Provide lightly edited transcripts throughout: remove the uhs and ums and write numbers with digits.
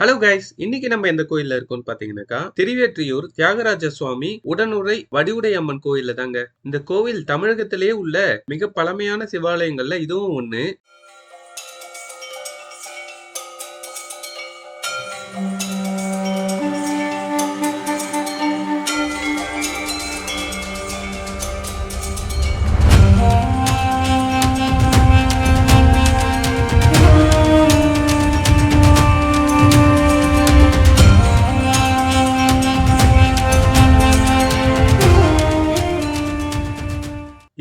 Hello guys, இன்னைக்கு நம்ம எந்த கோயில்ல இருக்கோம்னு பாத்தீங்கன்னாக்கா திருவேற்றியூர் தியாகராஜ சுவாமி உடனுறை வடிவுடை அம்மன் கோயில்ல தாங்க. இந்த கோவில் தமிழகத்திலேயே உள்ள மிக பழமையான சிவாலயங்கள்ல இதுவும் ஒண்ணு.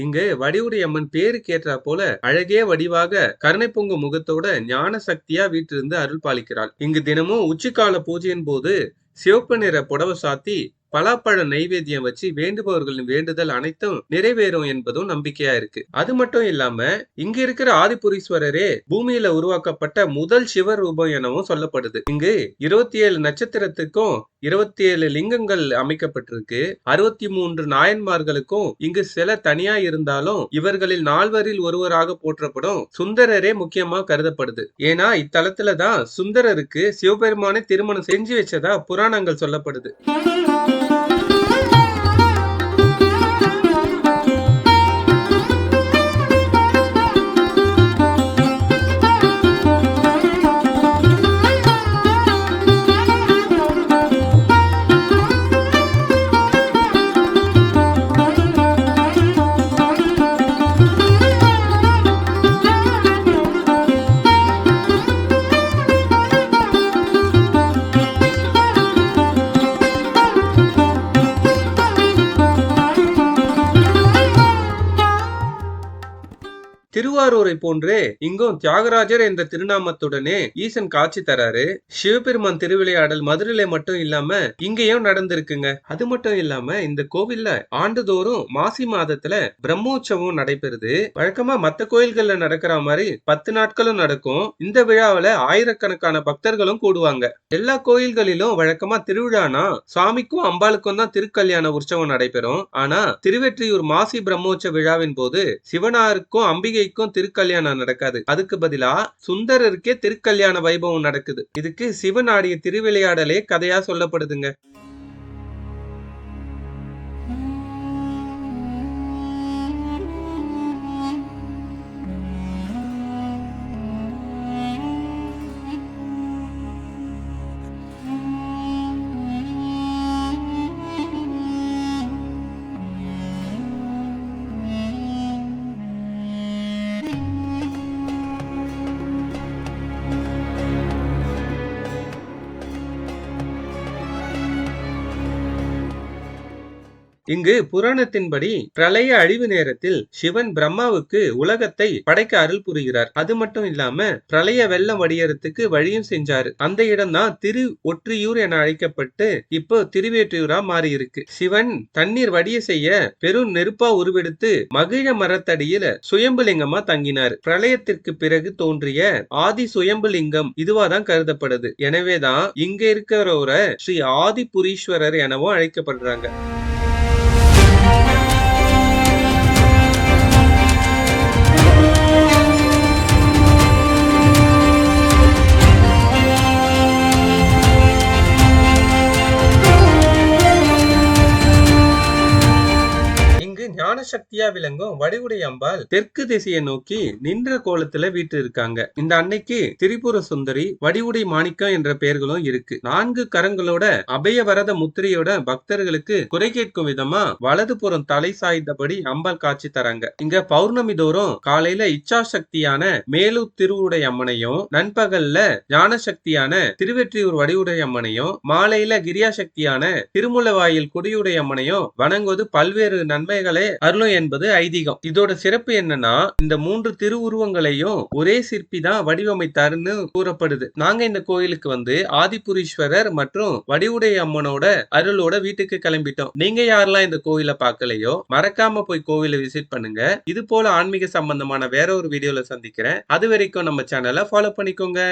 இங்கு வடிவுடை அம்மன் பேருக்கு ஏற்றா போல அழகே வடிவாக கருணை பொங்கு முகத்தோட ஞான சக்தியா வீட்டிலிருந்து அருள் பாலிக்கிறாள். இங்கு தினமும் உச்சிக்கால பூஜையின் போது சிவப்பு நிற புடவை சாத்தி பலாப்பழ நைவேத்தியம் வச்சு வேண்டுபவர்களின் வேண்டுதல் அனைத்தும் நிறைவேறும் என்பதும் நம்பிக்கையா இருக்கு. அது மட்டும் இல்லாம இங்க இருக்கிற ஆதிபுரீஸ்வரரே பூமியில உருவாக்கப்பட்ட முதல் சிவ ரூபம் எனவும் சொல்லப்படுது. இங்கு 27 நட்சத்திரத்துக்கும் 27 லிங்கங்கள் அமைக்கப்பட்டிருக்கு. 63 நாயன்மார்களுக்கும் இங்கு சில தனியா இருந்தாலும் இவர்களில் 4 ஒருவராக போற்றப்படும் சுந்தரரே முக்கியமா கருதப்படுது. ஏன்னா இத்தலத்துலதான் சுந்தரருக்கு சிவபெருமானை திருமணம் செஞ்சு வச்சதா புராணங்கள் சொல்லப்படுது. திருவாரூரை போன்றே இங்கும் தியாகராஜர் என்ற திருநாமத்துடனே ஈசன் காட்சி தராரு. சிவபெருமான் திருவிளையாடல் மதுரையில மட்டும் இல்லாம இங்கேயும் நடந்திருக்குங்க. அது மட்டும் இல்லாம இந்த கோவில்ல ஆண்டுதோறும் மாசி மாதத்துல பிரம்மோற்சவம் நடைபெறுது. வழக்கமா மத்த கோயில்கள்ல நடக்கிற மாதிரி 10 நாட்களும் நடக்கும். இந்த விழாவில ஆயிரக்கணக்கான பக்தர்களும் கூடுவாங்க. எல்லா கோயில்களிலும் வழக்கமா திருவிழானா சாமிக்கும் அம்பாளுக்கும் தான் திருக்கல்யாண உற்சவம் நடைபெறும். ஆனா திருவெற்றியூர் மாசி பிரம்மோற்சவ விழாவின் போது சிவனாருக்கும் அம்பிகை திருக்கல்யாணம் நடக்காது. அதுக்கு பதிலா சுந்தரருக்கே திருக்கல்யாண வைபவம் நடக்குது. இதுக்கு சிவன் ஆடிய திருவிளையாடலே கதையா சொல்லப்படுதுங்க. இங்கு புராணத்தின்படி பிரளய அழிவு நேரத்தில் சிவன் பிரம்மாவுக்கு உலகத்தை படைக்க அருள் புரிகிறார். அது மட்டும் இல்லாம பிரளய வெள்ளம் வடியறதுக்கு வழியும் செஞ்சாரு. அந்த இடம் தான் திரு ஒற்றியூர் என அழைக்கப்பட்டு இப்போ திருவேற்றியூரா மாறி இருக்கு. சிவன் தண்ணீர் வடிய செய்ய பெரும் நெருப்பா உருவெடுத்து மகிழ மரத்தடியில சுயம்புலிங்கமா தங்கினார். பிரளயத்திற்கு பிறகு தோன்றிய ஆதி சுயம்புலிங்கம் இதுவாதான் கருதப்படுது. எனவேதான் இங்க இருக்கிறவரை ஸ்ரீ ஆதிபுரீஸ்வரர் எனவும் அழைக்கப்படுறாங்க. ஞானசக்தியா விளங்கும் வடிவுடை அம்பாள் தெற்கு திசையை நோக்கி நின்ற கோலத்துல வீட்டு இருக்காங்க. இந்த அன்னைக்கு திரிபுர சுந்தரி, வடிவுடை மாணிக்கம் என்ற பெயர்களும் இருக்கு. 4 கரங்களோட அபயவரத முத்திரையோட பக்தர்களுக்கு குறை கேட்கும் விதமா வலதுபுறம் தலை சாய்ந்தபடி அம்பாள் காட்சி தராங்க. இங்க பௌர்ணமி தோறும் காலையில இச்சா சக்தியான மேலூர் திருவுடை அம்மனையும், நண்பகல்ல ஞானசக்தியான திருவெற்றியூர் வடிவுடை அம்மனையும், மாலையில கிரியா சக்தியான திருமுலவாயில் குடியுடை அம்மனையும் வணங்குவது பல்வேறு நன்மைகளை அருளும் என்பது ஐதீகம். இதோட சிறப்பு என்னன்னா இந்த 3 திருவுருவங்களையும் ஒரே சிற்பி தான் வடிவமைத்தாருன்னு கூறப்படுது. நாங்க இந்த கோயிலுக்கு வந்து ஆதிபுரீஸ்வரர் மற்றும் வடிவுடை அம்மனோட அருளோட வீட்டுக்கு கிளம்பிட்டோம். நீங்க யாரெல்லாம் இந்த கோயிலை பார்க்கலையோ மறக்காம போய் கோவிலை விசிட் பண்ணுங்க. இது போல ஆன்மீக சம்பந்தமான வேற ஒரு வீடியோல சந்திக்கிறேன். அது வரைக்கும் நம்ம சேனலை ஃபாலோ பண்ணிக்கோங்க.